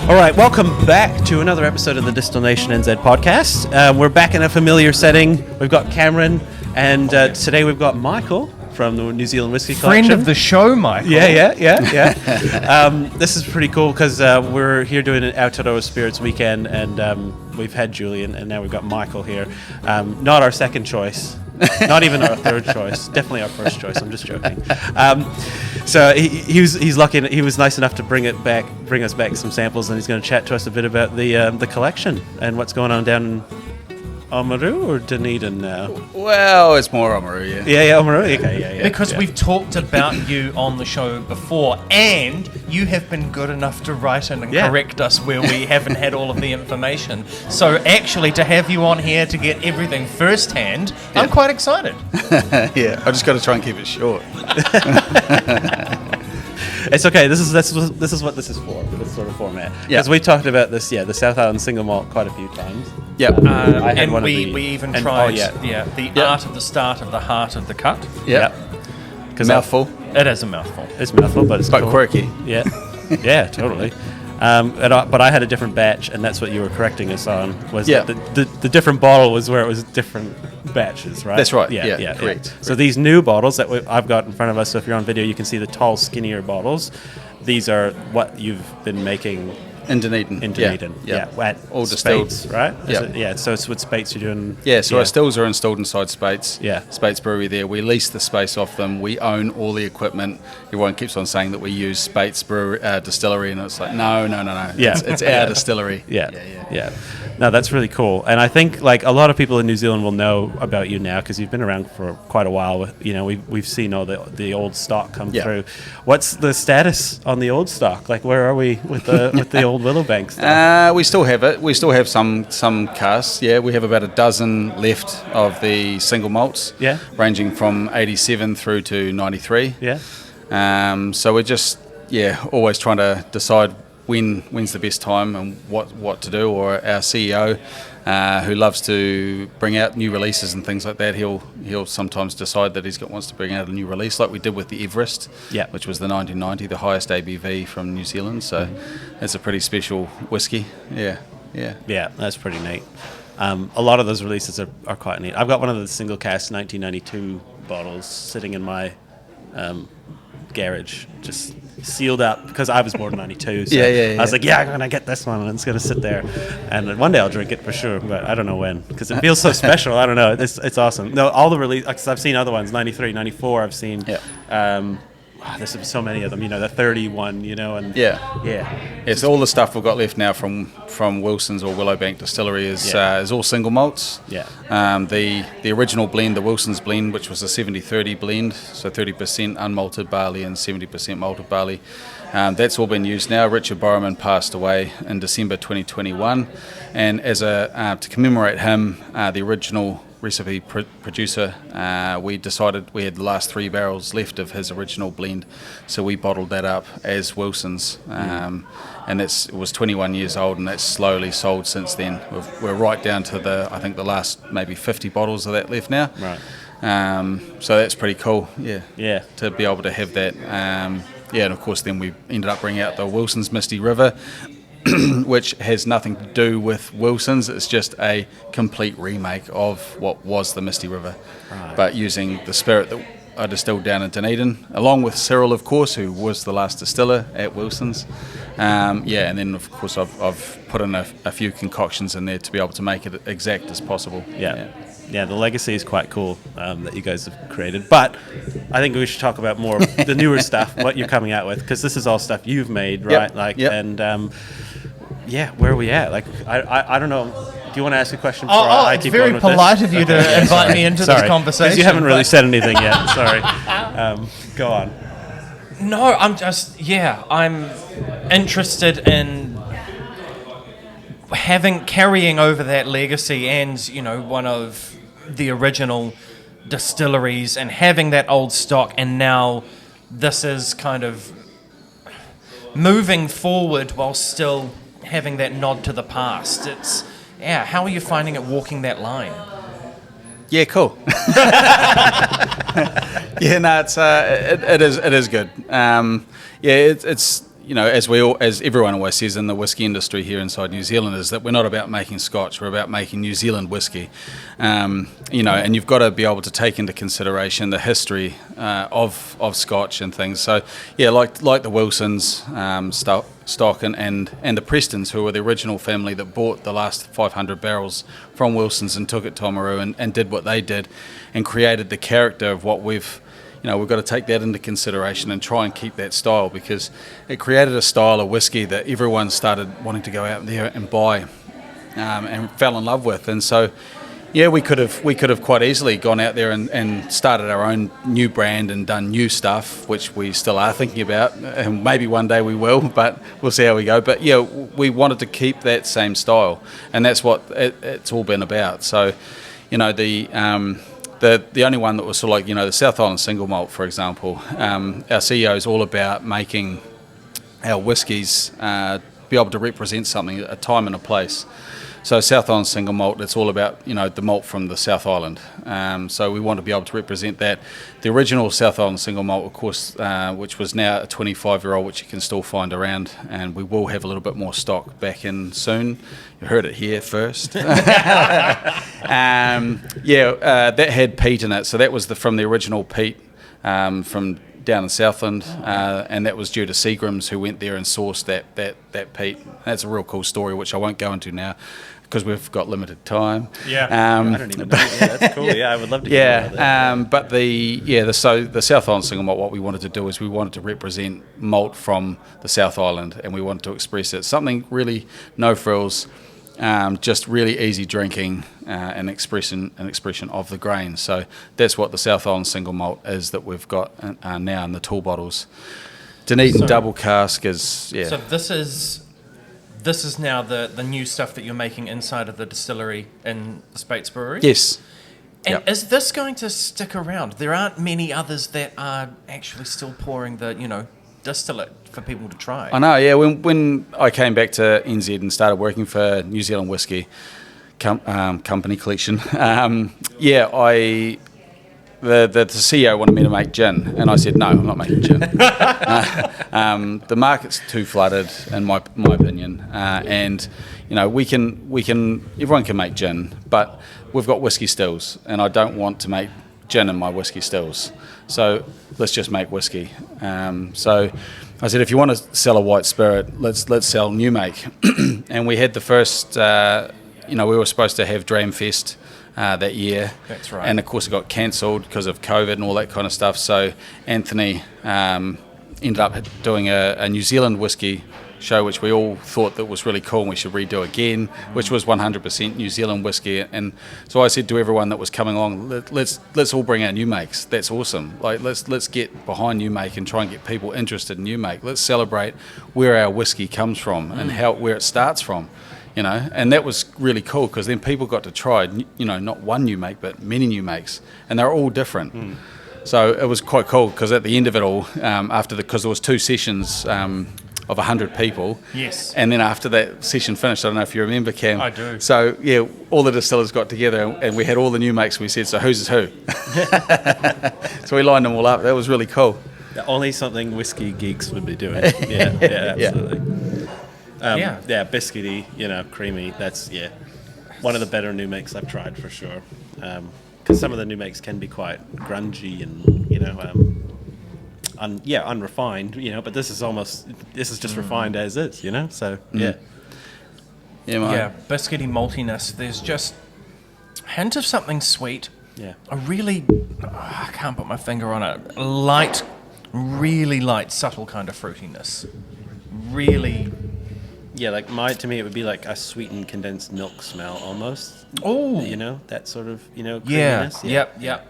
All right, welcome back to another episode of the Distil-Nation NZ podcast. We're back in a familiar setting. We've got Cameron, and today we've got Michael from the New Zealand Whisky Collection. Friend of the show, Michael. Yeah. This is pretty cool because we're here doing an Aotearoa Spirits weekend, and we've had Julian, and now we've got Michael here. Not our second choice. Not even our third choice. Definitely our first choice. I'm just joking. So he's lucky. He was nice enough to bring us back some samples, and he's going to chat to us a bit about the collection and what's going on down in Oamaru or Dunedin now. Well, it's more Oamaru, Yeah, Oamaru. Okay, yeah. Because we've talked about you on the show before, and you have been good enough to write in and correct us where we haven't had all of the information. So actually, to have you on here to get everything firsthand, I'm quite excited. Yeah, I just got to try and keep it short. It's okay. This is what this is for. This sort of format. Because we talked about this. Yeah, the South Island single malt quite a few times. Yeah. And we even tried the art of the start of the heart of the cut. Yeah. Mouthful. It is a mouthful. It's mouthful, but it's quite cool. quirky. Yeah. Yeah, totally. But I had a different batch, and that's what you were correcting us on. Was that the different bottle was where it was different batches, right? That's right. Yeah. Correct. So these new bottles that I've got in front of us, so if you're on video, you can see the tall, skinnier bottles. These are what you've been making in Dunedin. Yeah. All distilled, Speight's, right? Yeah. So it's with Speight's you're doing. Yeah. So our stills are installed inside Speight's. Yeah. Speight's Brewery there. We lease the space off them. We own all the equipment. Everyone keeps on saying that we use Speight's Brewery distillery, and it's like no. Yeah. It's our distillery. Yeah. No, that's really cool, and I think like a lot of people in New Zealand will know about you now because you've been around for quite a while. You know, we've seen all the old stock come through. What's the status on the old stock? Like, where are we with the old Willowbank stuff? We still have it. We still have some casks. Yeah, we have about a dozen left of the single malts. Yeah, ranging from 87 through to 93. Yeah. So we're just always trying to decide when's the best time and what to do. Or our CEO, who loves to bring out new releases and things like that, he'll sometimes decide that wants to bring out a new release, like we did with the Everest, which was the 1990, the highest ABV from New Zealand. So it's a pretty special whiskey. Yeah, that's pretty neat. A lot of those releases are quite neat. I've got one of the single cask 1992 bottles sitting in my garage, just sealed up because I was born in 92. So I was like, I'm going to get this one and it's going to sit there. And one day I'll drink it for sure, but I don't know when because it feels so special. I don't know. It's awesome. No, all the release, because I've seen other ones, 93, 94 I've seen. There's so many of them, the 31, It's all the stuff we've got left now from Wilson's or Willowbank Distillery is all single malts. The original blend, the Wilson's blend, which was a 70-30 blend, so 30% unmalted barley and 70% malted barley, that's all been used now. Richard Borroman passed away in December 2021, and as to commemorate him, the original recipe producer, we decided we had the last 3 barrels left of his original blend, so we bottled that up as Wilson's, and it was 21 years old, and that's slowly sold since then. We're right down to the last maybe 50 bottles of that left now. Right. So that's pretty cool. Yeah. To be able to have that. And of course then we ended up bringing out the Wilson's Misty River, which has nothing to do with Wilson's. It's just a complete remake of what was the Misty River, but using the spirit that I distilled down in Dunedin, along with Cyril, of course, who was the last distiller at Wilson's. And then of course I've put in a few concoctions in there to be able to make it exact as possible. Yeah, the legacy is quite cool that you guys have created. But I think we should talk about more of the newer stuff, what you're coming out with, because this is all stuff you've made, right? Where are we at? Like, I don't know. Do you want to ask a question before I keep going with this? It's very polite of you to invite me into this conversation. Because you haven't really said anything yet. Sorry. Go on. No, I'm interested in carrying over that legacy and, one of the original distilleries and having that old stock, and now this is kind of moving forward while still having that nod to the past. It's how are you finding it walking that line? Yeah, cool. It is good. It's as everyone always says in the whiskey industry here inside New Zealand, is that we're not about making Scotch, we're about making New Zealand whiskey. And you've got to be able to take into consideration the history of Scotch and things. So yeah, like the Wilsons stock and the Prestons, who were the original family that bought the last 500 barrels from Wilsons and took it to Oamaru and did what they did and created the character of what we've got to take that into consideration and try and keep that style, because it created a style of whiskey that everyone started wanting to go out there and buy and fell in love with. And so, yeah, we could have quite easily gone out there and started our own new brand and done new stuff, which we still are thinking about, and maybe one day we will, but we'll see how we go. But yeah, we wanted to keep that same style, and that's what it's all been about. So, the only one that was sort of like, the South Island single malt, for example, our CEO is all about making our whiskies be able to represent something, a time and a place. So South Island single malt, it's all about, the malt from the South Island. So we want to be able to represent that. The original South Island single malt, of course, which was now a 25-year-old, which you can still find around, and we will have a little bit more stock back in soon. You heard it here first. That had peat in it. So that was from the original peat from down in Southland, and that was due to Seagrams, who went there and sourced that peat. That's a real cool story, which I won't go into now because we've got limited time. Yeah, I don't even know. Yeah, that's cool. Yeah, I would love to hear about that. But the South Island single malt, what we wanted to do is we wanted to represent malt from the South Island, and we wanted to express it. Something really no frills, just really easy drinking, an expression of the grain. So that's what the South Island single malt is that we've got now in the tall bottles. Dunedin double cask is, yeah. So this is now the new stuff that you're making inside of the distillery in the Speight's Brewery? Yes. And is this going to stick around? There aren't many others that are actually still pouring the, distillate for people to try. I know, yeah. When I came back to NZ and started working for New Zealand Whisky Company Collection, the CEO wanted me to make gin, and I said no, I'm not making gin. The market's too flooded, in my opinion, and everyone can make gin, but we've got whiskey stills, and I don't want to make gin in my whiskey stills. So let's just make whiskey. So I said, if you want to sell a white spirit, let's sell new make. And we had the first, we were supposed to have Dramfest that year. That's right. And of course it got cancelled because of COVID and all that kind of stuff. So Anthony ended up doing a New Zealand whiskey show, which we all thought that was really cool and we should redo again, which was 100% New Zealand whiskey. And so I said to everyone that was coming along, let's all bring our new makes. That's awesome. Like let's get behind new make and try and get people interested in new make. Let's celebrate where our whiskey comes from and where it starts from. And that was really cool because then people got to try, not one new make, but many new makes, and they're all different. So it was quite cool because at the end of it all, because there was 2 sessions of 100 people. Yes. And then after that session finished, I don't know if you remember, Cam. I do. So yeah, all the distillers got together and we had all the new makes. And we said, so whose is who? So we lined them all up. That was really cool. Only something whiskey geeks would be doing. Yeah, absolutely. Biscuity, creamy. That's one of the better new makes I've tried for sure. Because some of the new makes can be quite grungy and unrefined. But this is just refined as is. So yeah. Yeah, biscuity maltiness. There's just a hint of something sweet. Yeah. I can't put my finger on it. Really light, subtle kind of fruitiness. Really. Yeah, to me it would be like a sweetened condensed milk smell almost. Oh. That sort of, creaminess. Yeah. Yep.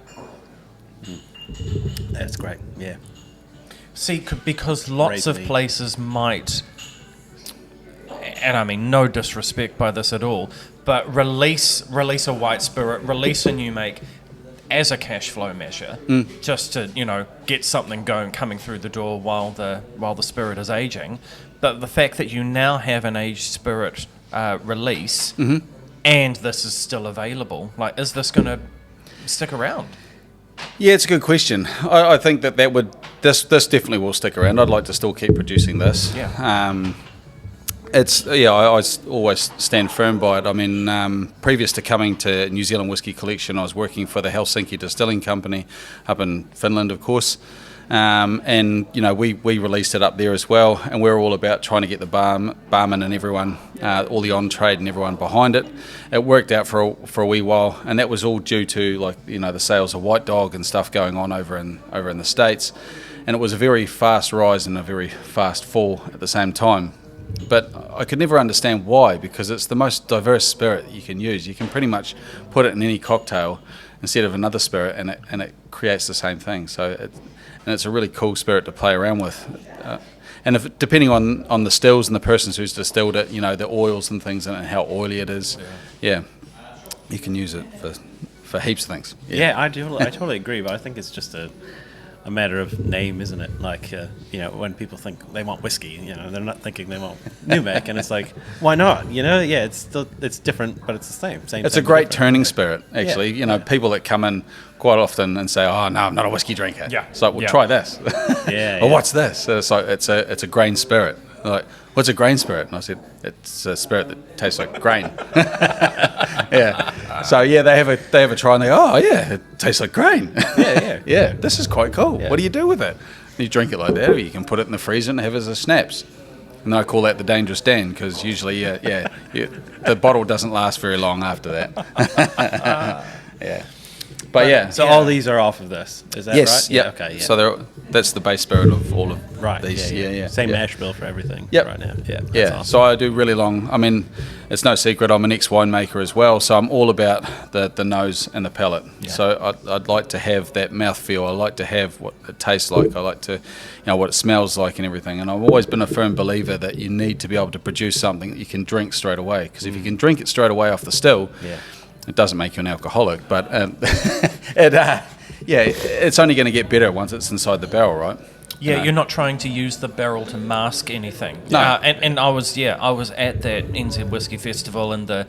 That's great, yeah. See, because lots of places might, and I mean no disrespect by this at all, but release a white spirit, release a new make as a cash flow measure, just to, get something coming through the door while the spirit is aging. But the fact that you now have an aged spirit release, and this is still available, is this going to stick around? Yeah, it's a good question. I think that would this definitely will stick around. I'd like to still keep producing this. Yeah. I always stand firm by it. I mean, previous to coming to New Zealand Whisky Collection, I was working for the Helsinki Distilling Company up in Finland, of course. And we released it up there as well, and we're all about trying to get the barman and everyone, all the on trade and everyone behind it. It worked out for a wee while, and that was all due to the sales of White Dog and stuff going on over in the States, and it was a very fast rise and a very fast fall at the same time. But I could never understand why, because it's the most diverse spirit that you can use. You can pretty much put it in any cocktail instead of another spirit, and it creates the same thing. So it's a really cool spirit to play around with. And depending on the stills and the person who's distilled it, the oils and things and how oily it is, you can use it for heaps of things. Yeah, I totally agree, but I think it's just a matter of name, isn't it? Like, when people think they want whiskey, they're not thinking they want new make, and it's like, why not? It's different, but it's the same. It's a great turning spirit, actually. People that come in quite often and say, "Oh no, I'm not a whiskey drinker." Yeah. It's like, well, try this. Or what's this? It's like it's a grain spirit. Like, what's a grain spirit? And I said, it's a spirit that tastes like grain. Yeah. So they have a try and they go, oh yeah, it tastes like grain. Yeah. This is quite cool. Yeah. What do you do with it? You drink it like that, or you can put it in the freezer and have it as a schnapps. And I call that the dangerous Dan, because usually, the bottle doesn't last very long after that. Yeah. But so all these are off of this, is that yes, right? Yeah. Okay. Yeah. So that's the base spirit of all of these. Yeah. Same mash bill for everything. Yep. Right now. Yeah. Yeah. Awesome. So I do really long. I mean, it's no secret I'm an ex-winemaker as well. So I'm all about the nose and the palate. Yeah. So I'd like to have that mouthfeel. I like to have what it tastes like. I like to, what it smells like and everything. And I've always been a firm believer that you need to be able to produce something that you can drink straight away. Because if you can drink it straight away off the still. Yeah. It doesn't make you an alcoholic, but it's only going to get better once it's inside the barrel, right? Yeah, you're not trying to use the barrel to mask anything. No. And I was at that NZ Whisky Festival in the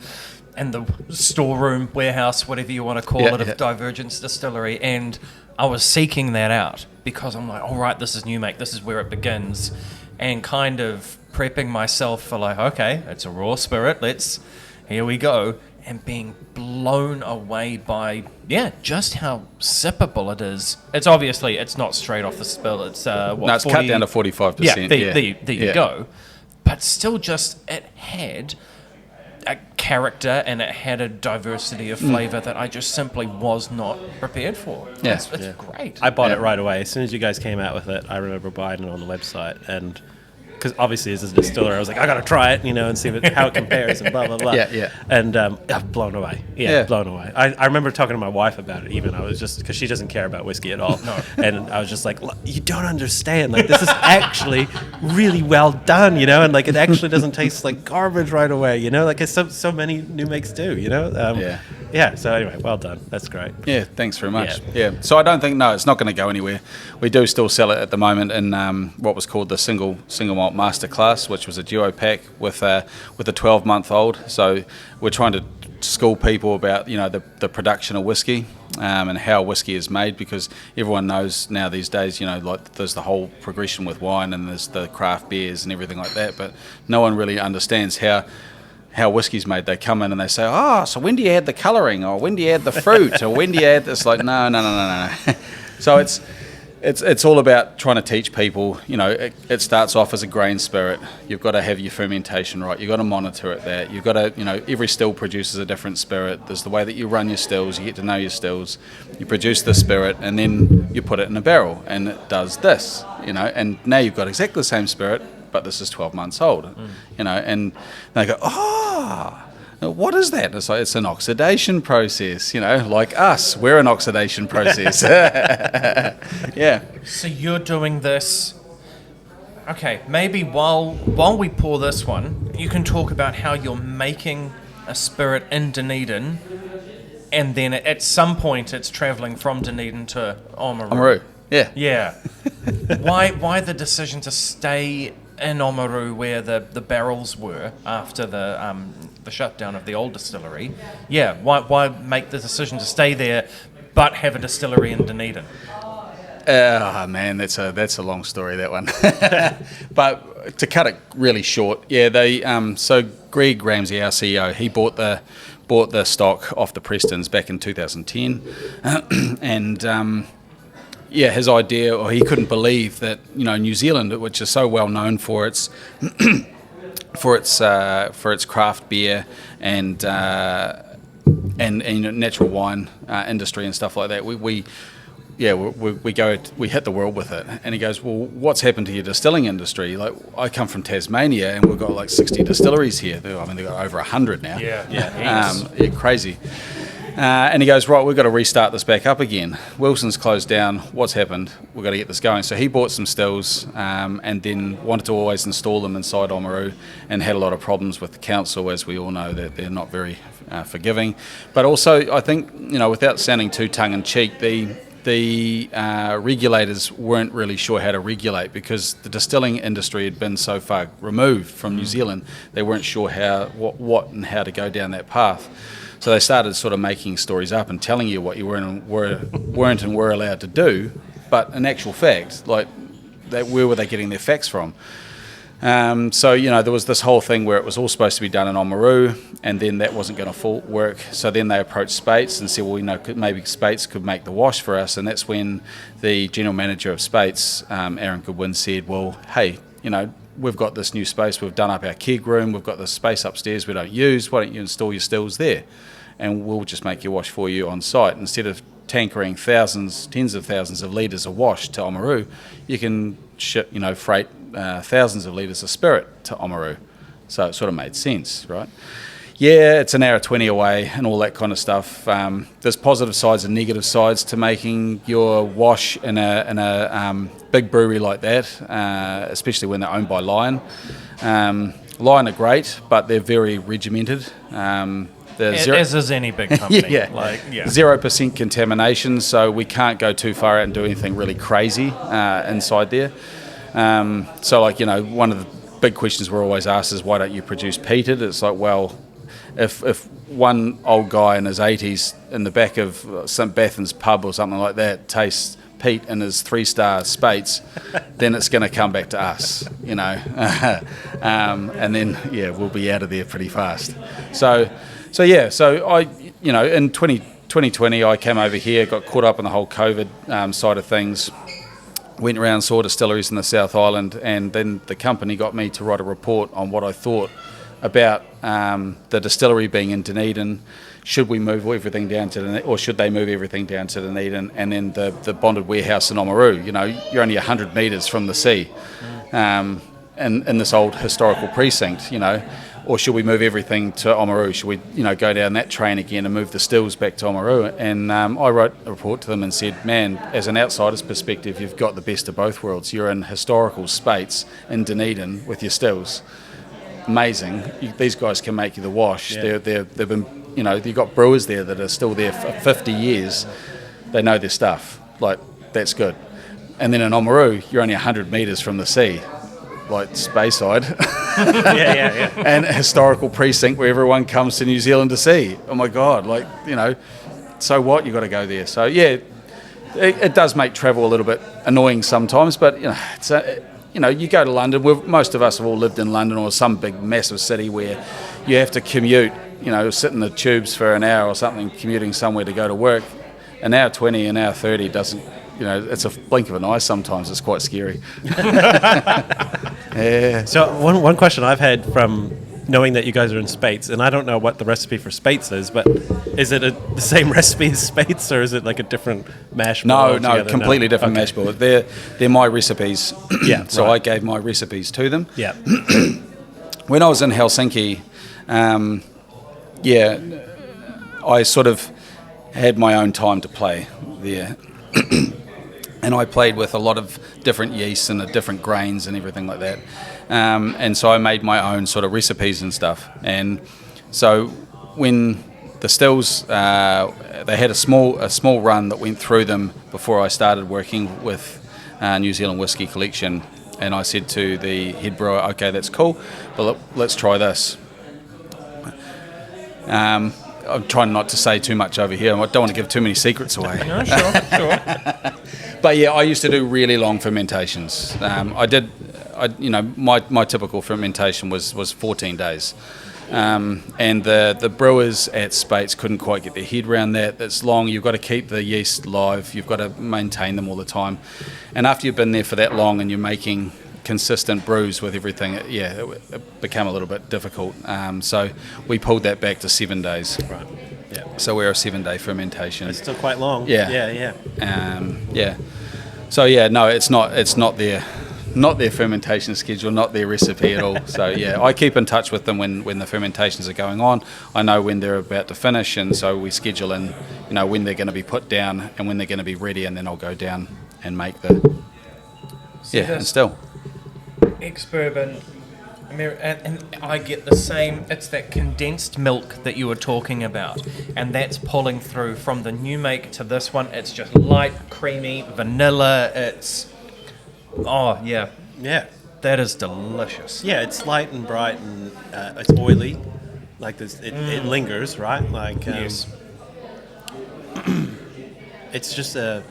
storeroom, warehouse, whatever you want to call it, of Divergence Distillery, and I was seeking that out because I'm like, all right, this is new make, this is where it begins, and kind of prepping myself for like, okay, it's a raw spirit, here we go. And being blown away by just how sippable it is. It's obviously not straight off the spill. It's it's 40, cut down to 45%. Yeah, there you go. But still, it had a character and it had a diversity of flavour that I just simply was not prepared for. Yeah, it's great. I bought it right away as soon as you guys came out with it. I remember buying it on the website and. Because obviously, as a distiller, I was like, I got to try it, and see how it compares, and blah, blah, blah. Yeah. And blown away. Blown away. I remember talking to my wife about it, even. I was just, because she doesn't care about whiskey at all. No. And I was just like, you don't understand. Like, this is actually really well done, and like, it actually doesn't taste like garbage right away, Like, so many new makes do, Yeah, so anyway, well done. That's great. Yeah, thanks very much. Yeah. So I don't think, it's not going to go anywhere. We do still sell it at the moment in what was called the single malt masterclass, which was a duo pack with a 12-month-old. So we're trying to school people about the production of whiskey and how whiskey is made, because everyone knows now these days like there's the whole progression with wine and there's the craft beers and everything like that, but no one really understands how whiskey's made. They come in and they say, so when do you add the colouring, or when do you add the fruit, or when do you add this? Like, no. So it's all about trying to teach people, it starts off as a grain spirit. You've got to have your fermentation right. You've got to monitor it there. You've got to, every still produces a different spirit. There's the way that you run your stills. You get to know your stills. You produce the spirit and then you put it in a barrel and it does this, and now you've got exactly the same spirit, but this is 12 months old, and they go, what is that? It's like, it's an oxidation process, like us. We're an oxidation process. Yeah. So you're doing this. Okay, maybe while we pour this one, you can talk about how you're making a spirit in Dunedin, and then at some point it's travelling from Dunedin to Oamaru. Yeah. Yeah. Why the decision to stay in Oamaru, where the barrels were after the shutdown of the old distillery? Yeah, why make the decision to stay there but have a distillery in Dunedin? Man, that's a long story, that one. But to cut it really short, yeah, they so Greg Ramsey, our CEO, he bought the stock off the Prestons back in 2010, and yeah, his idea, or he couldn't believe that New Zealand, which is so well known for its for its craft beer and natural wine industry and stuff like that, we hit the world with it. And he goes, well, what's happened to your distilling industry? Like, I come from Tasmania, and we've got like 60 distilleries here. I mean, they've got over 100 now. Yeah, crazy. And he goes, right, we've got to restart this back up again. Wilson's closed down. What's happened? We've got to get this going. So he bought some stills and then wanted to always install them inside Oamaru, and had a lot of problems with the council, as we all know, that they're not very forgiving. But also, I think, without sounding too tongue-in-cheek, the regulators weren't really sure how to regulate, because the distilling industry had been so far removed from New Zealand. They weren't sure what and how to go down that path. So they started sort of making stories up and telling you what you weren't and were allowed to do. But in actual fact, like, where were they getting their facts from? So there was this whole thing where it was all supposed to be done in Oamaru, and then that wasn't going to work. So then they approached Spates and said, well, maybe Spates could make the wash for us. And that's when the general manager of Spates, Aaron Goodwin, said, well, hey, we've got this new space, we've done up our keg room, we've got this space upstairs we don't use, why don't you install your stills there? And we'll just make your wash for you on site. Instead of tankering tens of thousands of litres of wash to Oamaru, you can freight thousands of litres of spirit to Oamaru. So it sort of made sense, right? Yeah, it's an hour 20 away and all that kind of stuff. There's positive sides and negative sides to making your wash in a big brewery like that, especially when they're owned by Lion. Lion are great, but they're very regimented. As is any big company. 0% contamination, so we can't go too far out and do anything really crazy inside there. So, one of the big questions we're always asked is, why don't you produce peated? It's like, well, if one old guy in his 80s in the back of St. Bathan's pub or something like that tastes peat in his 3-star Spates, then it's going to come back to us, and then we'll be out of there pretty fast. So I, in 2020 I came over here, got caught up in the whole COVID side of things. Went around, saw distilleries in the South Island, and then the company got me to write a report on what I thought about the distillery being in Dunedin. Should we move everything down to Dunedin, or should they move everything down to Dunedin? And then the bonded warehouse in Oamaru. You're only 100 metres from the sea, in this old historical precinct. Or should we move everything to Oamaru? Should we, go down that train again and move the stills back to Oamaru? And I wrote a report to them and said, man, as an outsider's perspective, you've got the best of both worlds. You're in historical Spates in Dunedin with your stills. Amazing. These guys can make you the wash. Yeah. They've been, you've got brewers there that are still there for 50 years. They know their stuff. Like, that's good. And then in Oamaru, you're only 100 metres from the sea, like Speyside. And a historical precinct where everyone comes to New Zealand to see. Oh my God, so what? You got to go there. So it does make travel a little bit annoying sometimes, but it's you go to London. Most of us have all lived in London or some big massive city where you have to commute. Sit in the tubes for an hour or something, commuting somewhere to go to work. An hour 20, an hour 30 doesn't. It's a blink of an eye sometimes. It's quite scary. Yeah. So one question I've had from knowing that you guys are in Spates, and I don't know what the recipe for Spates is, but is it the same recipe as Spates, or is it like a different mash bill? No, completely different mash bill. They're my recipes. Yeah. So right. I gave my recipes to them. Yeah. When I was in Helsinki, I sort of had my own time to play there. And I played with a lot of different yeasts and different grains and everything like that. And so I made my own sort of recipes and stuff. And so when the stills, they had a small run that went through them before I started working with New Zealand Whisky Collection. And I said to the head brewer, okay, that's cool, but let's try this. I'm trying not to say too much over here. I don't want to give too many secrets away. No, sure. But yeah, I used to do really long fermentations. My typical fermentation was 14 days. And the brewers at Speight's couldn't quite get their head around that. That's long. You've got to keep the yeast live. You've got to maintain them all the time. And after you've been there for that long and you're making consistent brews with everything, it became a little bit difficult. So we pulled that back to 7 days. Right. Yeah. So we're a 7-day fermentation. It's still quite long. Yeah. So no, it's not their fermentation schedule, not their recipe at all. So yeah, I keep in touch with them when the fermentations are going on. I know when they're about to finish, and so we schedule in, when they're going to be put down and when they're going to be ready, and then I'll go down and make the and still ex-bourbon. And I get the same. It's that condensed milk that you were talking about, and that's pulling through from the new make to this one. It's just light, creamy, vanilla. It's yeah, that is delicious. Yeah, it's light and bright, and it's oily. Like this, it lingers, right? Like yes. It's just a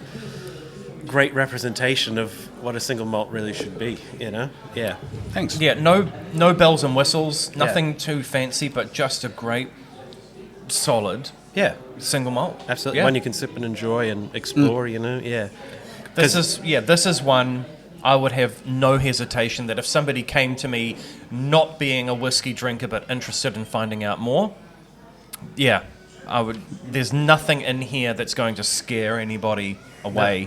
great representation of what a single malt really should be, Yeah. Thanks. Yeah, no bells and whistles, nothing too fancy, but just a great, solid single malt. Absolutely. One you can sip and enjoy and explore, Yeah. This is one I would have no hesitation that if somebody came to me not being a whiskey drinker but interested in finding out more, I would. There's nothing in here that's going to scare anybody away.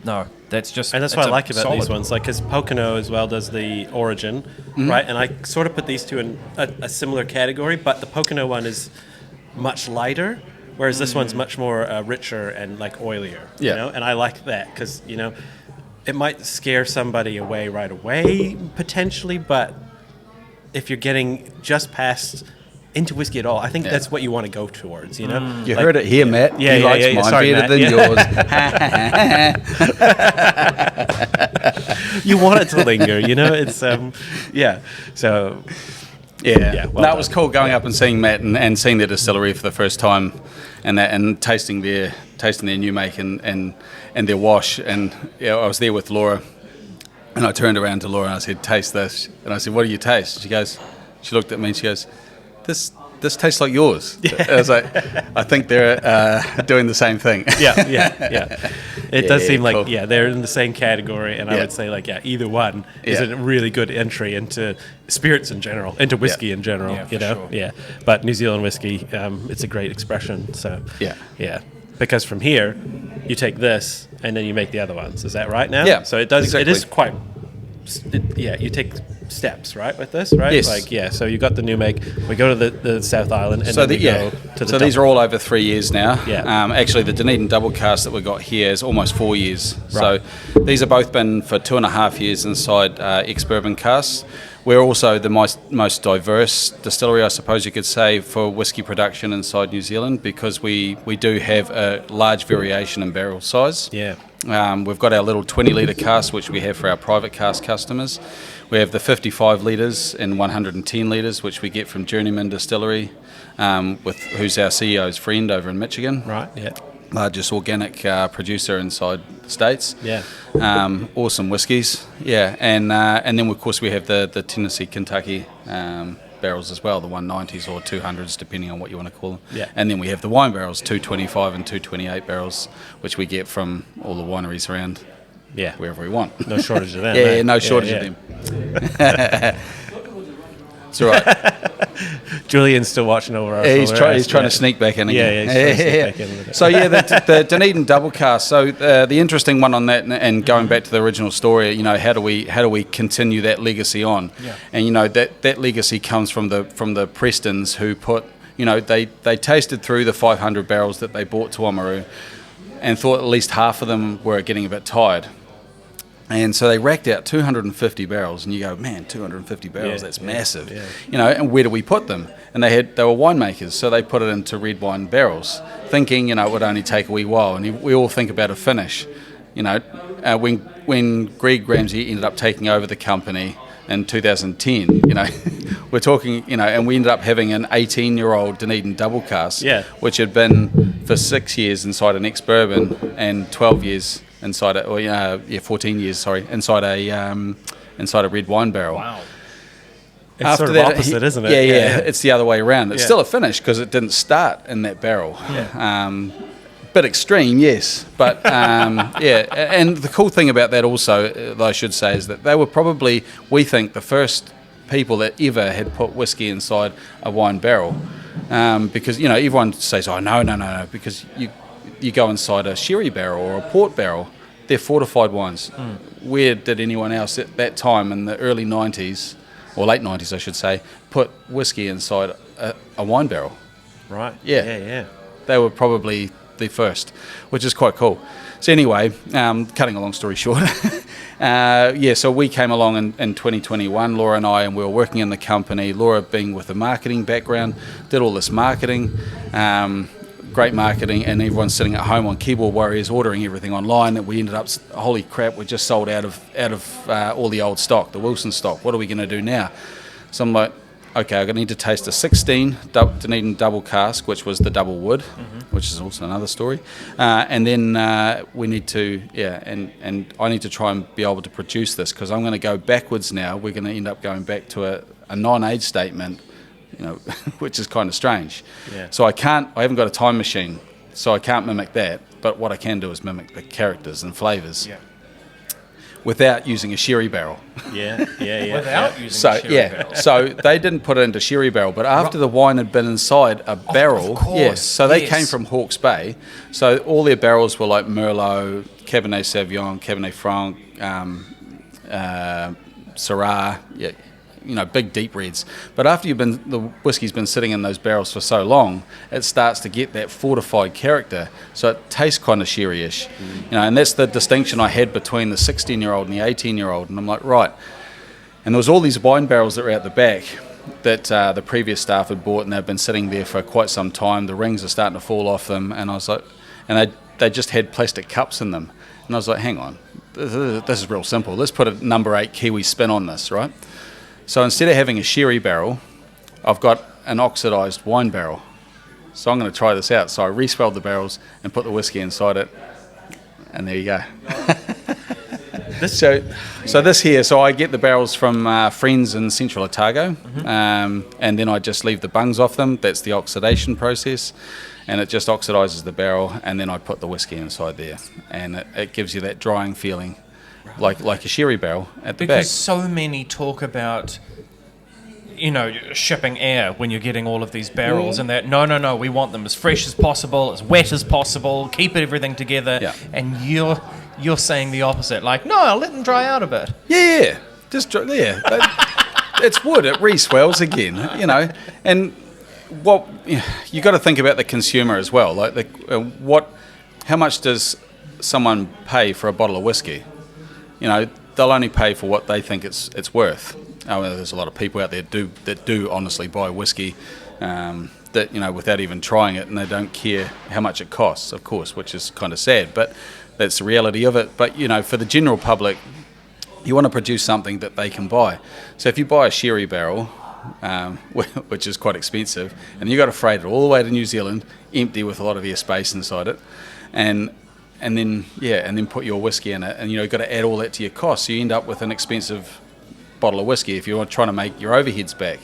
No, that's just. And that's what I like about these ones, like because Pocono as well does the origin, right? And I sort of put these two in a similar category, but the Pocono one is much lighter, whereas this one's much more richer and like oilier. And I like that because it might scare somebody away right away potentially, but if you're getting just past into whiskey at all, I think that's what you want to go towards, You heard it here, Matt. He likes mine Sorry, better Matt. than yours. You want it to linger, It's So That was cool going up and seeing Matt and seeing their distillery for the first time, and tasting their new make and their wash. And I was there with Laura, and I turned around to Laura and I said, "Taste this." And I said, "What do you taste?" She looked at me and she goes, This tastes like yours. I was like, I think they're doing the same thing. It does seem like, they're in the same category, and I would say, either one is a really good entry into spirits in general, into whiskey in general, Sure. But New Zealand whiskey, it's a great expression, so, Because from here, you take this, and then you make the other ones. Is that right now? Yeah, So it does. exactly. It is quite, you take steps, right, with this, right? Yes. So you got the new make. We go to the South Island, and then we go to the So these are all over 3 years now. Yeah. Actually, the Dunedin double cast that we got here is almost 4 years. Right. So these have both been for 2.5 years inside ex-bourbon casks. We're also the most diverse distillery, I suppose you could say, for whiskey production inside New Zealand, because we do have a large variation in barrel size. Yeah. We've got our little 20-litre cask, which we have for our private cask customers. We have the 55 litres and 110 litres, which we get from Journeyman Distillery, who's our CEO's friend over in Michigan. Right, yeah. Largest organic producer inside the States. Yeah. Awesome whiskies. Yeah, and then, of course, we have the Tennessee, Kentucky barrels as well, the 190s or 200s, depending on what you want to call them. Yeah. And then we have the wine barrels, 225 and 228 barrels, which we get from all the wineries around wherever we want. No shortage of them. Yeah, no shortage of them. It's all right. Julian's still watching over our He's trying to sneak back in again. He's trying to sneak back in with it. So the Dunedin double cast. So the interesting one on that, and going back to the original story, how do we continue that legacy on? Yeah. And that legacy comes from the Prestons, who put, they tasted through the 500 barrels that they bought to Oamaru, and thought at least half of them were getting a bit tired. And so they racked out 250 barrels, and you go, man, 250 barrels, that's massive. Yeah. And where do we put them? And they were winemakers, so they put it into red wine barrels, thinking, it would only take a wee while. And we all think about a finish. When Greg Ramsey ended up taking over the company in 2010, we're talking, and we ended up having an 18-year-old Dunedin double cast, which had been for 6 years inside an ex-bourbon and 12 years inside a, or 14 years, sorry, inside a red wine barrel. Wow. It's sort of opposite, isn't it? Yeah, it's the other way around. It's still a finish because it didn't start in that barrel. Bit extreme, yes, but and the cool thing about that also, I should say, is that they were probably, we think, the first people that ever had put whiskey inside a wine barrel, because everyone says, oh no, because you go inside a sherry barrel or a port barrel, they're fortified wines. Where did anyone else at that time in the early 90s or late 90s, I should say, put whiskey inside a wine barrel? Right. Yeah. They were probably the first, which is quite cool. So anyway, cutting a long story short, so we came along in 2021, Laura and I, and we were working in the company. Laura being with a marketing background, did all this marketing, great marketing, and everyone's sitting at home on keyboard warriors ordering everything online, and we ended up, holy crap, we just sold out of all the old stock, the Wilson stock. What are we going to do now? So I'm like, okay, I need to taste a 16 Dunedin double cask, which was the double wood, which is also another story. And then we need to, and I need to try and be able to produce this, because I'm going to go backwards now. We're going to end up going back to a non-age statement, which is kind of strange. Yeah. So I haven't got a time machine, so I can't mimic that. But what I can do is mimic the characters and flavours. Yeah. Without using a sherry barrel. Without using a sherry barrel. So they didn't put it into sherry barrel, but after the wine had been inside a barrel, of course, so they came from Hawke's Bay. So all their barrels were like Merlot, Cabernet Sauvignon, Cabernet Franc, Syrah, big deep reds. But after the whiskey's been sitting in those barrels for so long, it starts to get that fortified character. So it tastes kind of sherry-ish. And that's the distinction I had between the 16-year-old and the 18-year-old. And I'm like, right. And there was all these wine barrels that were out the back that the previous staff had bought, and they've been sitting there for quite some time. The rings are starting to fall off them. And I was like, and they just had plastic cups in them. And I was like, hang on, this is real simple. Let's put a number 8 Kiwi spin on this, right? So instead of having a sherry barrel, I've got an oxidised wine barrel. So I'm going to try this out. So I re-swelled the barrels and put the whiskey inside it. And there you go. So this here, so I get the barrels from friends in Central Otago, and then I just leave the bungs off them. That's the oxidation process. And it just oxidises the barrel, and then I put the whiskey inside there. And it gives you that drying feeling. Like a sherry barrel at the back. Because so many talk about, shipping air when you're getting all of these barrels, and that, no, we want them as fresh as possible, as wet as possible, keep everything together. Yeah. And you're saying the opposite. Like, no, I'll let them dry out a bit. Yeah. Just dry, yeah. It's wood. It re-swells again, And what you got to think about the consumer as well. Like, how much does someone pay for a bottle of whiskey? They'll only pay for what they think it's worth. There's a lot of people out there that do honestly buy whiskey that without even trying it, and they don't care how much it costs, of course, which is kind of sad, but that's the reality of it. But for the general public, you want to produce something that they can buy. So if you buy a sherry barrel, which is quite expensive, and you got to freight it all the way to New Zealand, empty with a lot of air space inside it, and then put your whiskey in it, and you've got to add all that to your cost, so you end up with an expensive bottle of whiskey if you're trying to make your overheads back.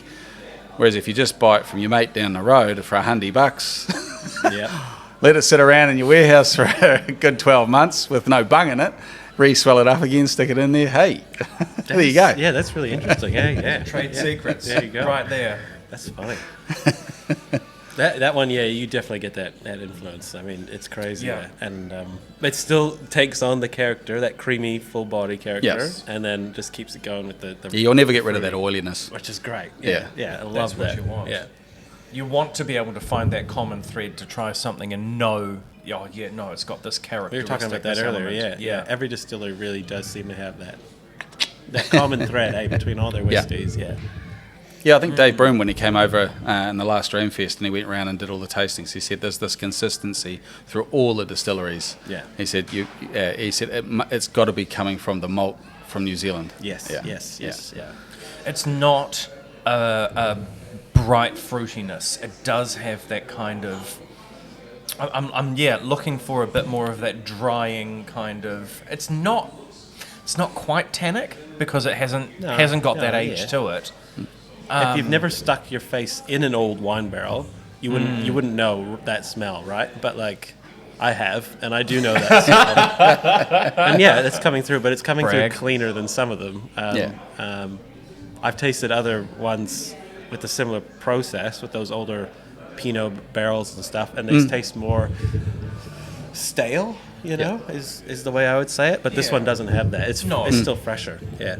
Whereas if you just buy it from your mate down the road for $100, let it sit around in your warehouse for a good 12 months with no bung in it, re-swell it up again, stick it in there, hey, there you go. Yeah, that's really interesting. Trade secrets. There you go. Right there. That's funny. That one, you definitely get that influence. I mean, it's crazy. Yeah. And it still takes on the character, that creamy, full body character, and then just keeps it going with the you'll never get rid of that oiliness. Which is great. Yeah. I love That's that. What you want. Yeah. You want to be able to find that common thread to try something and know, it's got this character. We were talking about that earlier, element. Yeah. Every distillery really does seem to have that common thread between all their whiskeys, Yeah, I think Dave Broom, when he came over in the last Ramfest and he went around and did all the tastings, he said there's this consistency through all the distilleries. Yeah. He said it's got to be coming from the malt from New Zealand. Yes. It's not a bright fruitiness. It does have that kind of I'm looking for a bit more of that drying kind of. It's not quite tannic because it hasn't got that age to it. If you've never stuck your face in an old wine barrel, you wouldn't know that smell, right? But like, I have, and I do know that smell. And yeah, it's coming through, but it's coming through cleaner than some of them. I've tasted other ones with a similar process with those older Pinot barrels and stuff, and they taste more stale. Is the way I would say it. But this one doesn't have that. It's still fresher. Yeah.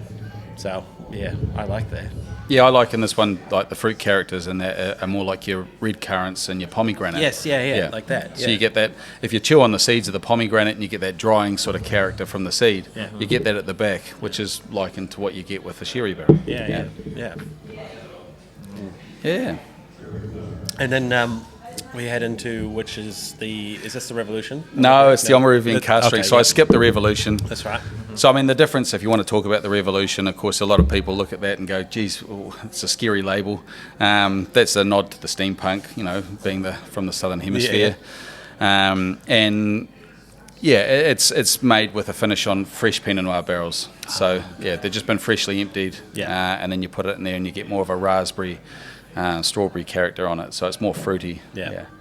So yeah, I like that. Yeah, I like in this one, like the fruit characters and that are more like your red currants and your pomegranate. Yes, yeah, like that. So you get that, if you chew on the seeds of the pomegranate and you get that drying sort of character from the seed, you get that at the back, which is likened to what you get with the sherry barrel. Yeah. And then we head into, which is this the Revolution? No, it's the Omaruvian Cask Strength. So I skipped the Revolution. That's right. So, I mean, the difference, if you want to talk about the Revolution, of course, a lot of people look at that and go, geez, it's a scary label. That's a nod to the steampunk, being from the Southern Hemisphere. It's made with a finish on fresh Pinot Noir barrels. So, they've just been freshly emptied. And then you put it in there and you get more of a raspberry, strawberry character on it. So it's more fruity.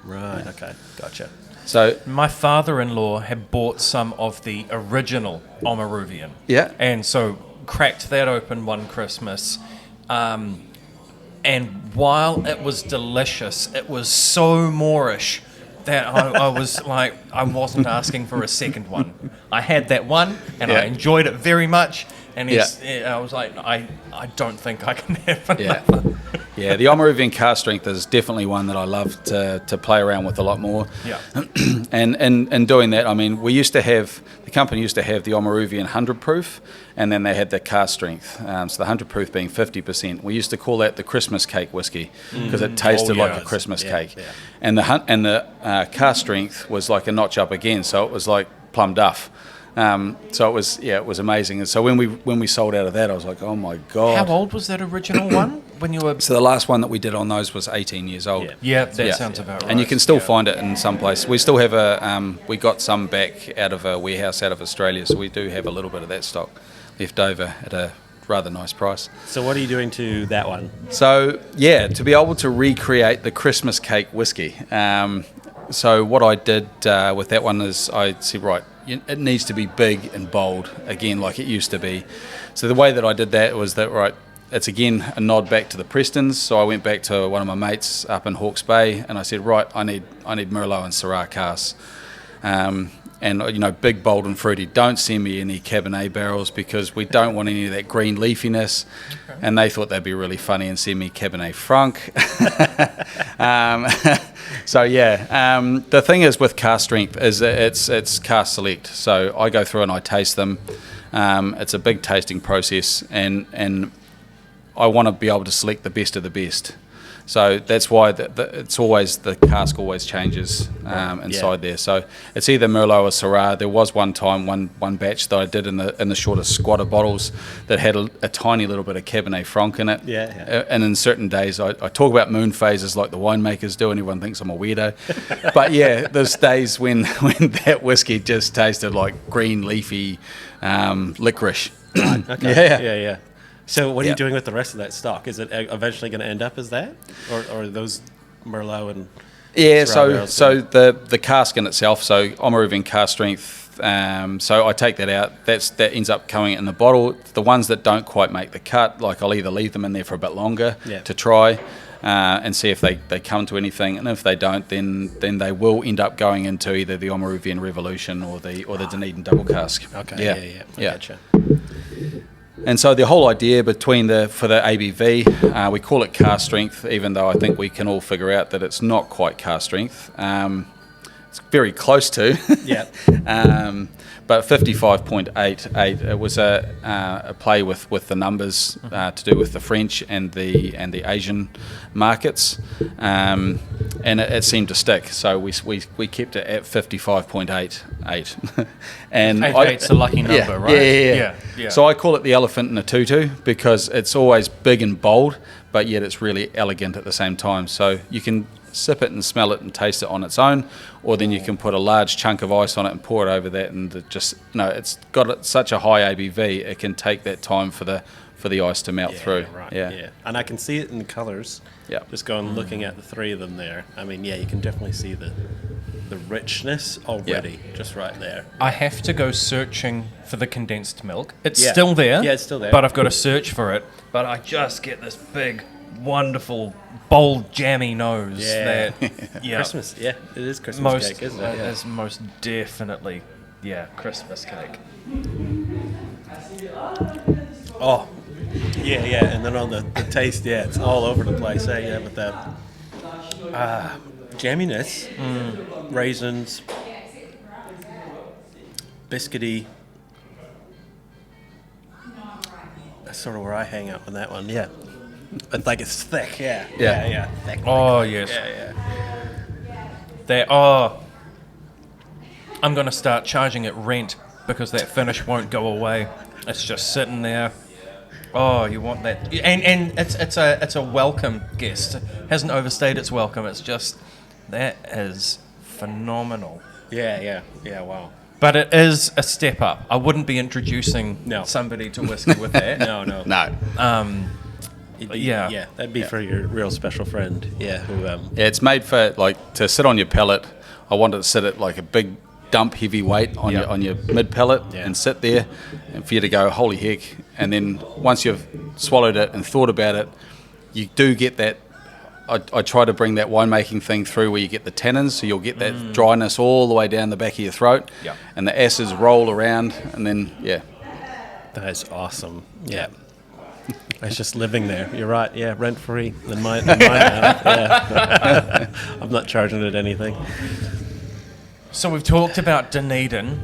Right, okay, gotcha. So my father-in-law had bought some of the original Omaruvian. Yeah. And so cracked that open one Christmas. And while it was delicious, it was so Moorish that I was like, I wasn't asking for a second one. I had that one and I enjoyed it very much. And I was like, I don't think I can have another. Yeah, the Omaruvian Cask Strength is definitely one that I love to play around with a lot more. Yeah. and doing that, I mean, the company used to have the Omaruvian 100 proof, and then they had the Cask Strength. So the 100 proof being 50%. We used to call that the Christmas cake whiskey because it tasted like a Christmas cake. Yeah. And the Cask Strength was like a notch up again, so it was like plum duff. So it was amazing. And so when we sold out of that, I was like, oh my God. How old was that original one when you were? So the last one that we did on those was 18 years old. Yeah, that sounds about right. And you can still find it in some place. We still have we got some back out of a warehouse out of Australia, so we do have a little bit of that stock left over at a rather nice price. So what are you doing to that one? So to be able to recreate the Christmas cake whiskey. So what I did with that one is I said, right, it needs to be big and bold again, like it used to be. So the way that I did that was that, right, it's again a nod back to the Prestons. So I went back to one of my mates up in Hawke's Bay, and I said, right, I need Merlot and Syrah casks, and big, bold, and fruity. Don't send me any Cabernet barrels because we don't want any of that green leafiness. Okay. And they thought they'd be really funny and send me Cabernet Franc. The thing is with Cask Strength is that it's cask select. So I go through and I taste them. It's a big tasting process, and I want to be able to select the best of the best. So that's why it's always the cask always changes inside there. So it's either Merlot or Syrah. There was one time one batch that I did in the shortest squatter bottles that had a tiny little bit of Cabernet Franc in it. And in certain days I talk about moon phases like the winemakers do, and everyone thinks I'm a weirdo. But there's days when that whiskey just tasted like green leafy licorice. Okay. Yeah. So what are you doing with the rest of that stock? Is it eventually going to end up as that, or those Merlot and so the cask in itself, so Omaruvian Cask Strength, so I take that out. That ends up coming in the bottle. The ones that don't quite make the cut, like I'll either leave them in there for a bit longer to try and see if they come to anything, and if they don't, then they will end up going into either the Omaruvian Revolution or the Dunedin Double Cask. Okay. I gotcha. And so the whole idea for the ABV, we call it cask strength, even though I think we can all figure out that it's not quite cask strength. It's very close to. But 55.88, it was a play with the numbers to do with the French and the Asian markets, and it seemed to stick. So we kept it at 55.88. And 88's a lucky number, right? Yeah. So I call it the elephant in a tutu because it's always big and bold, but yet it's really elegant at the same time. So you can sip it and smell it and taste it on its own, or then you can put a large chunk of ice on it and pour it over that, and it's got such a high ABV, it can take that time for the ice to melt through. Right. Yeah, and I can see it in the colours. Yeah, just looking at the three of them there. I mean, you can definitely see the richness already, just right there. I have to go searching for the condensed milk. It's still there. Yeah, it's still there. But I've got to search for it. But I just get this big, wonderful, bold, jammy nose. Yeah. That, Christmas. Yeah, it is Christmas cake, isn't it? It is most definitely, Christmas cake. Oh, yeah, and then on the taste, it's all over the place. With that jamminess, raisins, biscuity. That's sort of where I hang out on that one. Yeah, it's like it's thick. Yeah. Thick. Oh yes. Yeah. I'm gonna start charging it rent because that finish won't go away. It's just sitting there. Oh, you want that? And it's a welcome guest. It hasn't overstayed its welcome. It's just that is phenomenal. Yeah. Wow. But it is a step up. I wouldn't be introducing somebody to whiskey with that. No. Yeah, that'd be for your real special friend. Yeah, who. It's made for to sit on your palate. I want it to sit at like a big dump heavy weight on your mid palate and sit there, and for you to go, holy heck! And then once you've swallowed it and thought about it, you do get that. I try to bring that winemaking thing through where you get the tannins, so you'll get that dryness all the way down the back of your throat, and the acids roll around, and then that is awesome. Yeah. It's just living there. You're right. Yeah, rent free in mine now. Yeah. I'm not charging it anything. So we've talked about Dunedin.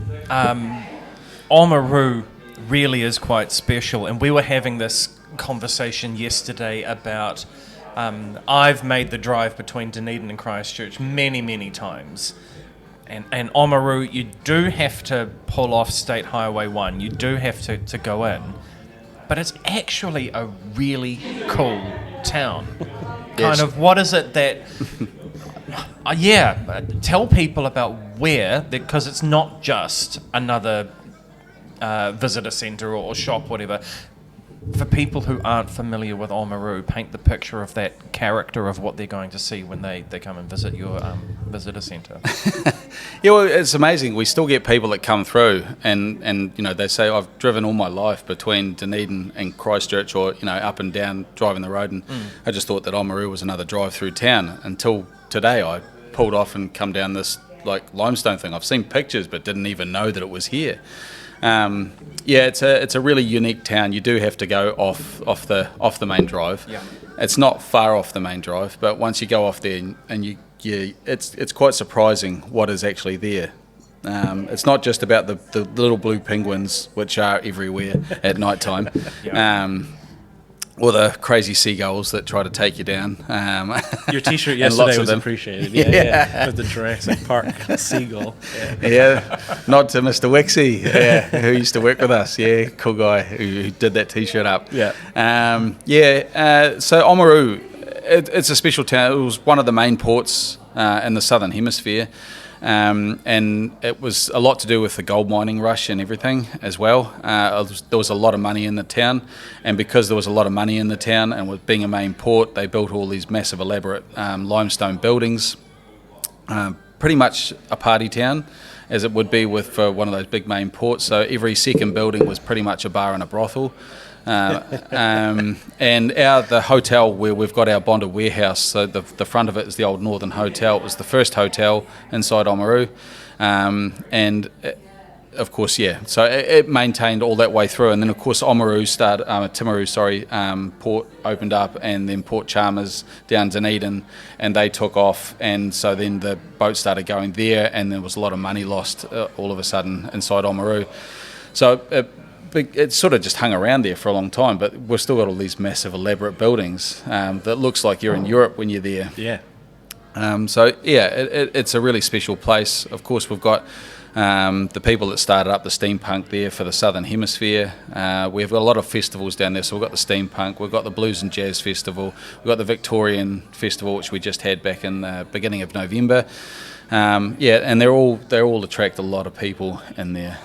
Oamaru really is quite special, and we were having this conversation yesterday about I've made the drive between Dunedin and Christchurch many, many times. And Oamaru, you do have to pull off State Highway 1. You do have to go in. But it's actually a really cool town. Kind of, what is it that... tell people about where, because it's not just another visitor centre or shop, whatever. For people who aren't familiar with Oamaru, paint the picture of that character of what they're going to see when they come and visit your visitor centre. Well, it's amazing. We still get people that come through and they say, I've driven all my life between Dunedin and Christchurch, or up and down driving the road, and I just thought that Oamaru was another drive-through town until today. I pulled off and come down this limestone thing. I've seen pictures but didn't even know that it was here. It's a really unique town. You do have to go off the main drive. Yeah. It's not far off the main drive, but once you go off there and it's quite surprising what is actually there. It's not just about the little blue penguins, which are everywhere at night time. Or the crazy seagulls that try to take you down. Your T-shirt yesterday was appreciated. Yeah. With the Jurassic Park seagull. Nod to Mr. Wixie, who used to work with us. Yeah, cool guy who did that T-shirt up. Yeah. So Oamaru, it's a special town. It was one of the main ports in the Southern Hemisphere. And it was a lot to do with the gold mining rush and everything as well. There was a lot of money in the town, and because there was a lot of money in the town and with being a main port, they built all these massive elaborate limestone buildings, pretty much a party town as it would be for one of those big main ports. So every second building was pretty much a bar and a brothel. And the hotel where we've got our bonded warehouse, so the front of it is the old Northern Hotel. It was the first hotel inside Oamaru, of course, so it maintained all that way through. And then of course Timaru port opened up, and then Port Chalmers down Dunedin, and they took off, and so then the boats started going there, and there was a lot of money lost all of a sudden inside Oamaru. So it sort of just hung around there for a long time, but we've still got all these massive elaborate buildings that looks like you're in Europe when you're there. Yeah. It's a really special place. Of course, we've got the people that started up the steampunk there for the Southern Hemisphere. We've got a lot of festivals down there. So we've got the steampunk, we've got the Blues and Jazz Festival, we've got the Victorian Festival, which we just had back in the beginning of November. And they all attract a lot of people in there.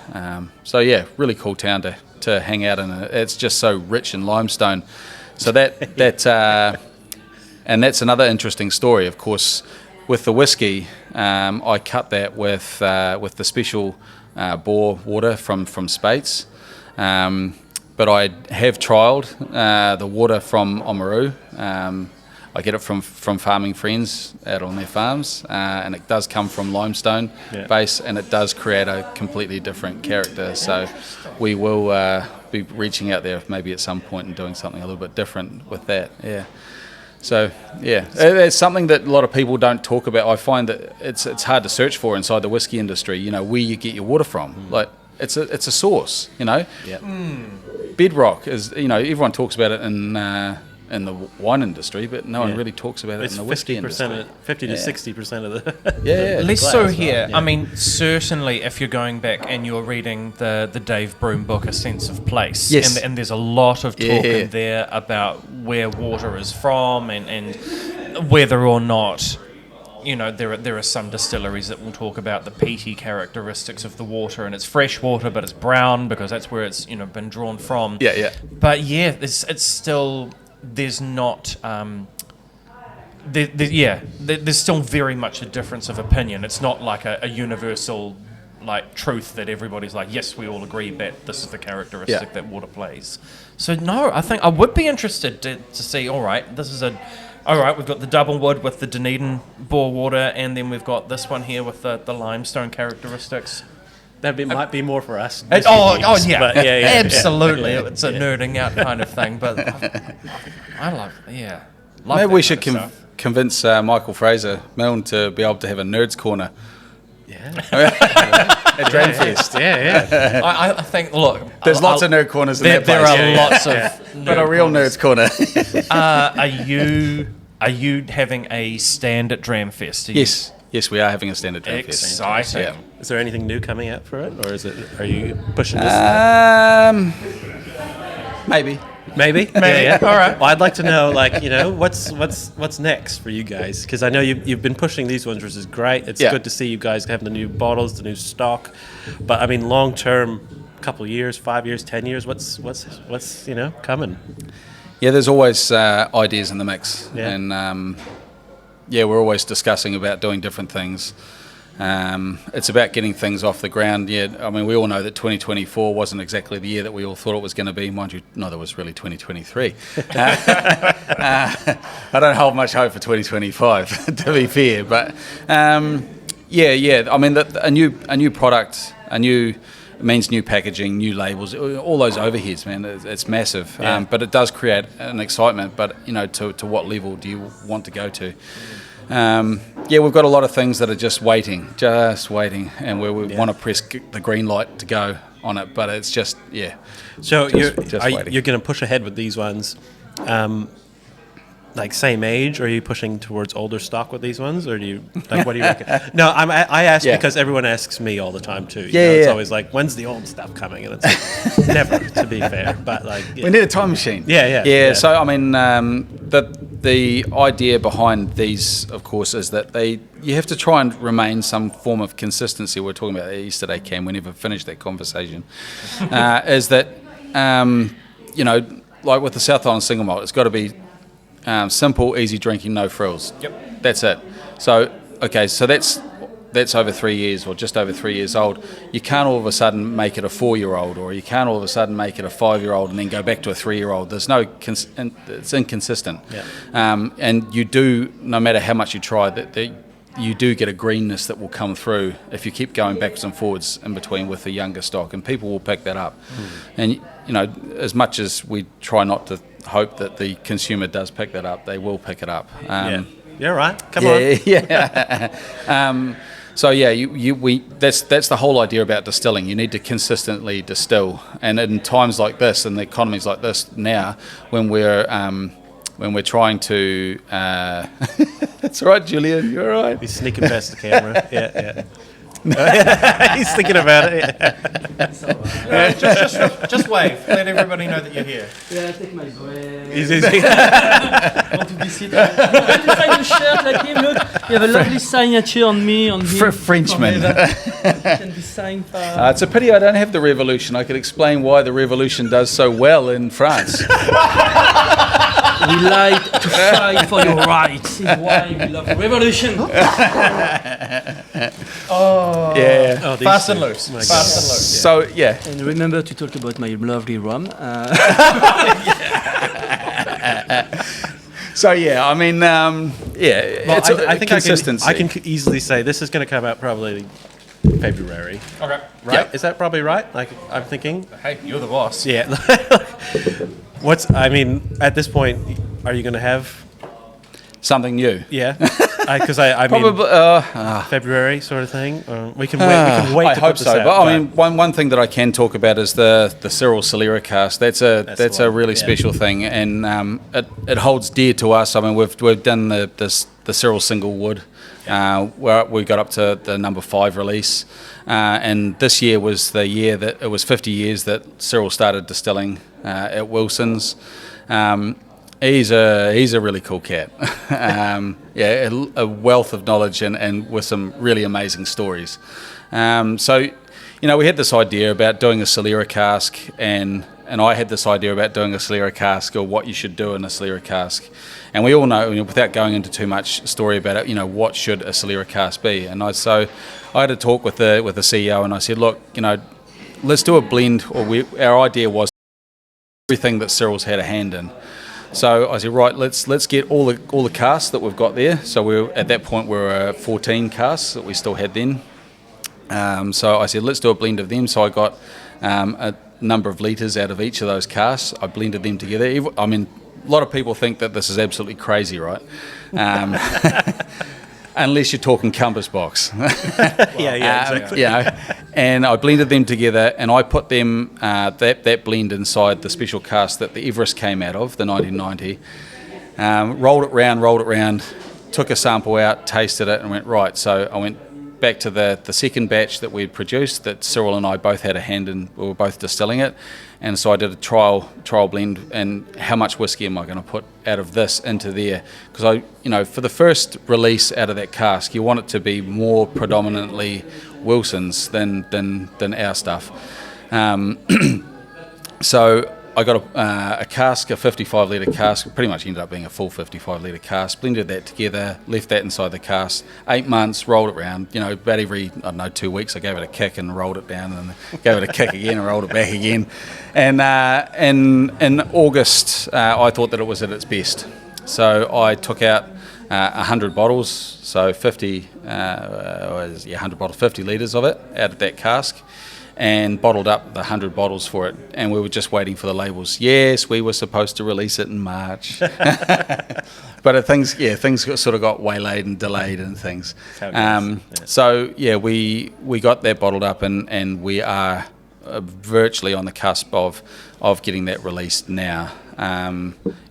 So yeah, really cool town to hang out in. It's just so rich in limestone. So and that's another interesting story, of course. With the whiskey, I cut that with the special bore water from Speight's. But I have trialled the water from Oamaru. I get it from farming friends out on their farms, and it does come from limestone base, and it does create a completely different character. So we will be reaching out there maybe at some point and doing something a little bit different with that. Yeah. So yeah, it's something that a lot of people don't talk about. I find that it's hard to search for inside the whiskey industry. You know, where you get your water from. Like it's a source. You know, bedrock is. You know, everyone talks about it in the wine industry, but no one really talks about it in the whiskey industry. 50 to 60% of the less so here. I mean, certainly if you're going back and you're reading the Dave Broom book, A Sense of Place, and there's a lot of talk in there about where water is from and whether or not, you know, there are some distilleries that will talk about the peaty characteristics of the water, and it's fresh water, but it's brown because that's where it's, you know, been drawn from. But yeah, it's still. There's not, there's still very much a difference of opinion. It's not like a universal like truth that everybody's like, yes, we all agree that this is the characteristic that water plays. So no, I think I would be interested to see. All right, we've got the double wood with the Dunedin bore water, and then we've got this one here with the limestone characteristics. Might be more for us. Yeah, absolutely. It's a nerding out kind of thing, but I love maybe we should convince Michael Fraser Milne to be able to have a Nerds Corner. At Dramfest. I think, look, there's lots of nerd corners in that place. There are lots of but a real Nerds Corner. Are you having a stand at Dramfest? Yes, we are having a stand at Dramfest. Exciting. Yeah. Is there anything new coming out for it, or are you pushing this? Maybe. Yeah. All right. Well, I'd like to know, like, you know, what's next for you guys? Because I know you've been pushing these ones, which is great. It's good to see you guys having the new bottles, the new stock. But I mean, long term, couple years, 5 years, 10 years. What's you know coming? Yeah, there's always ideas in the mix, and we're always discussing about doing different things. It's about getting things off the ground. I mean, we all know that 2024 wasn't exactly the year that we all thought it was going to be. Mind you, neither was really 2023. I don't hold much hope for 2025, to be fair. But I mean, a new product, means new packaging, new labels, all those overheads, man. It's massive. But it does create an excitement. But you know, to what level do you want to go to? We've got a lot of things that are just waiting, and where we want to press the green light to go on it, but it's just So you're going to push ahead with these ones, like same age, or are you pushing towards older stock with these ones, or do you like what do you reckon? No, I ask because everyone asks me all the time too. It's always like, when's the old stuff coming? And it's like, never, to be fair. But like, we need a time machine. Yeah. So I mean, the idea behind these, of course, is that you have to try and remain some form of consistency. We were talking about that yesterday, Cam. We never finished that conversation. Is that you know, like with the South Island single malt, it's got to be simple, easy drinking, no frills. Yep. That's it. So that's over 3 years or just over 3 years old. You can't all of a sudden make it a 4-year-old, or you can't all of a sudden make it a 5-year-old and then go back to a 3-year-old. There's it's inconsistent. And you do, no matter how much you try, you do get a greenness that will come through if you keep going backwards and forwards in between with the younger stock, and people will pick that up. And you know, as much as we try not to hope that the consumer does pick that up, they will pick it up. Right. Come on. So that's the whole idea about distilling. You need to consistently distill, and in times like this, and the economies like this now, when we're trying to, that's all right, Julian. You're all right. He's sneaking past the camera. Yeah. He's thinking about it. Just wave. Let everybody know that you're here. Yeah, take my breath. He's Want to be seated? I'm going to sign a shirt like him. Look, you have a lovely signature on me. On him. Frenchman. Can be signed by... It's a pity I don't have the revolution. I could explain why the revolution does so well in France. We like to fight for your rights. This is why we love revolution. Yeah. Oh, Fast and loose. Fast and loose. So, yeah. And remember to talk about my lovely rum. So, yeah, I mean, Well, it's I think consistency. I can easily say this is going to come out probably February. Okay. Right? Yep. Is that probably right? Like, I'm thinking. Hey, you're the boss. Yeah. At this point, are you going to have? Something new. Yeah. Because I mean, Probably, February sort of thing. We can wait. We can wait. I to hope put this so. out, But I mean, one thing that I can talk about is the Cyril Solera cask. That's the a one, really yeah. special thing, and it holds dear to us. I mean, we've done the Cyril single wood, where we got up to the number 5 release, and this year was the year that it was 50 years that Cyril started distilling at Wilson's. He's a really cool cat. A wealth of knowledge and with some really amazing stories. So, we had this idea about doing a Solera cask, and I had this idea about doing a Solera cask, or what you should do in a Solera cask. And we all know, without going into too much story about it, what should a Solera cask be? And I had a talk with the CEO, and I said, look, let's do a blend. Our idea was everything that Cyril's had a hand in. So I said, right, let's get all the casks that we've got there. So at that point we were 14 casks that we still had then. So I said, let's do a blend of them. So I got a number of litres out of each of those casks. I blended them together. I mean, a lot of people think that this is absolutely crazy, right? Unless you're talking compass box. Exactly. And I blended them together, and I put them that blend inside the special cask that the Everest came out of, the 1990. Rolled it round, took a sample out, tasted it, and went, right. So I went back to the second batch that we'd produced, that Cyril and I both had a hand in. We were both distilling it, and so I did a trial blend, and how much whiskey am I going to put out of this into there? Because for the first release out of that cask, you want it to be more predominantly Wilson's than our stuff. So I got a cask, a 55 litre cask. It pretty much ended up being a full 55 litre cask. Blended that together, left that inside the cask. 8 months, rolled it around. About every 2 weeks, I gave it a kick and rolled it down, and gave it a kick again and rolled it back again. And in August, I thought that it was at its best. So I took out 100 bottles, so 100 bottles, 50 litres of it out of that cask, and bottled up the 100 bottles for it, and we were just waiting for the labels. Yes, we were supposed to release it in March, but things sort of got waylaid and delayed and things. So we got that bottled up, and we are virtually on the cusp of getting that released now.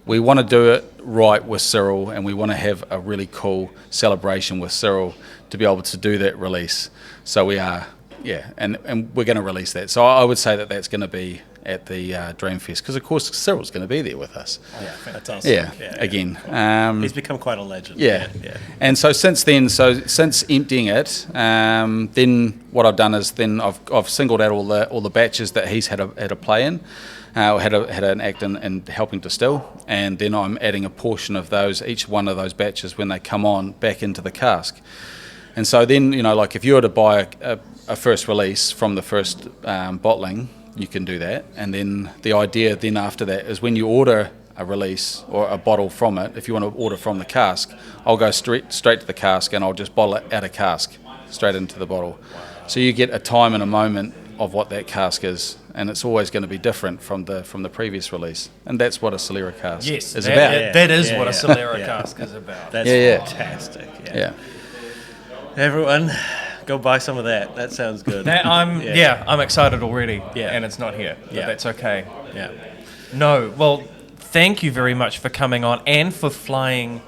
We want to do it right with Cyril, and we want to have a really cool celebration with Cyril to be able to do that release. So we are. Yeah, and we're going to release that. So I would say that that's going to be at the Dreamfest, because of course Cyril's going to be there with us. Oh, yeah, that's awesome. Yeah. Again. He's become quite a legend. Yeah. And so since emptying it, then what I've done is I've singled out all the batches that he's had a play in, had an act in helping distill, and then I'm adding a portion of each one of those batches when they come on back into the cask. And so then, like if you were to buy a first release from the first bottling, you can do that. And then the idea then after that is when you order a release or a bottle from it, if you want to order from the cask, I'll go straight to the cask, and I'll just bottle it out of cask straight into the bottle. So you get a time and a moment of what that cask is, and it's always going to be different from the previous release. And that's what a Solera cask is about. That is what a Solera cask is about. That's fantastic. Yeah. Everyone, go buy some of that. That sounds good. I'm excited already. Yeah. And it's not here. But that's okay. Yeah. No, well, thank you very much for coming on and for flying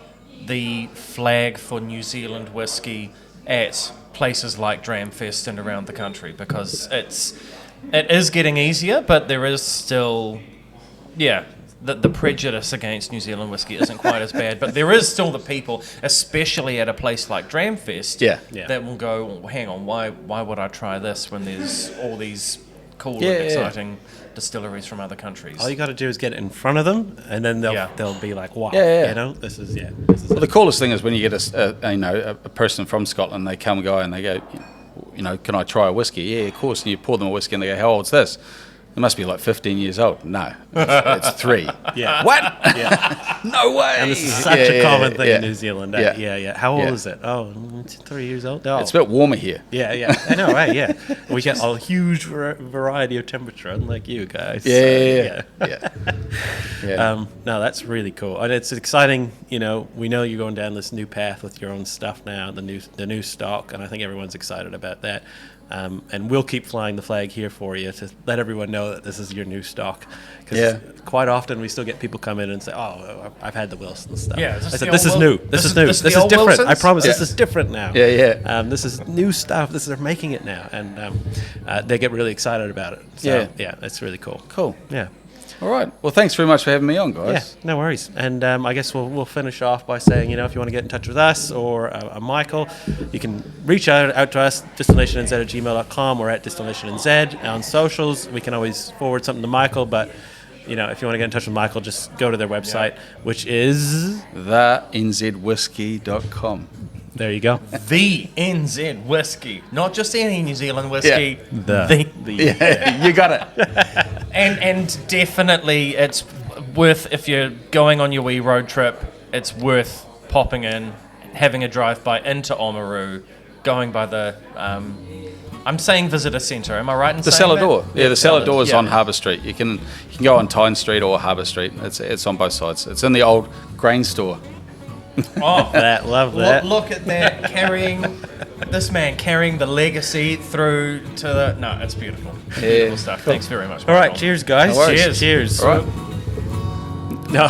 the flag for New Zealand whiskey at places like Dramfest and around the country, because it is getting easier, but there is still, the prejudice against New Zealand whiskey isn't quite as bad, but there is still the people, especially at a place like Dramfest, that will go, well, hang on, why would I try this when there's all these cool and exciting distilleries from other countries? All you got to do is get it in front of them, and then they'll be like, wow, you know, this is Well, the coolest thing is when you get a person from Scotland, they come and go and they go, you know, can I try a whiskey? Yeah, of course. And you pour them a whiskey and they go, how old's this? It must be like 15 years old. No, it's 3. Yeah. What? Yeah. No way. And this is such a common thing in New Zealand. How old is it? Oh, 3 years old? Oh. It's a bit warmer here. Yeah. I know, right? Yeah. We get a huge variety of temperature, unlike you guys. Yeah. No, that's really cool. And it's exciting, you know, we know you're going down this new path with your own stuff now, the new stock, and I think everyone's excited about that. And we'll keep flying the flag here for you to let everyone know that this is your new stock. Because quite often we still get people come in and say, "Oh, I've had the Wilson stuff." Yeah, I said, "This is new. This is new. This is different. Wilsons? I promise, this is different now." This is new stuff. They're making it now, and they get really excited about it. So, it's really cool. Cool. Yeah. All right. Well, thanks very much for having me on, guys. Yeah, no worries. And I guess we'll finish off by saying, you know, if you want to get in touch with us or Michael, you can reach out to us, distillationnz@gmail.com or at distillationnz on socials. We can always forward something to Michael, but, you know, if you want to get in touch with Michael, just go to their website, which is thenzwhiskey.com. There you go. The NZ whiskey, not just any New Zealand whiskey. You got it. And definitely, it's worth, if you're going on your wee road trip, it's worth popping in, having a drive-by into Oamaru, going by the, I'm saying visitor centre, am I right in saying Cellar that? Door. Yeah, the Cellar Door is on Harbour Street. You can go on Tyne Street or Harbour Street. It's on both sides. It's in the old grain store. Oh, love that. Look at that, this man carrying the legacy through to the... No, it's beautiful. Beautiful stuff. Thanks very much. All right, cheers, guys. No worries. Cheers. All right. No.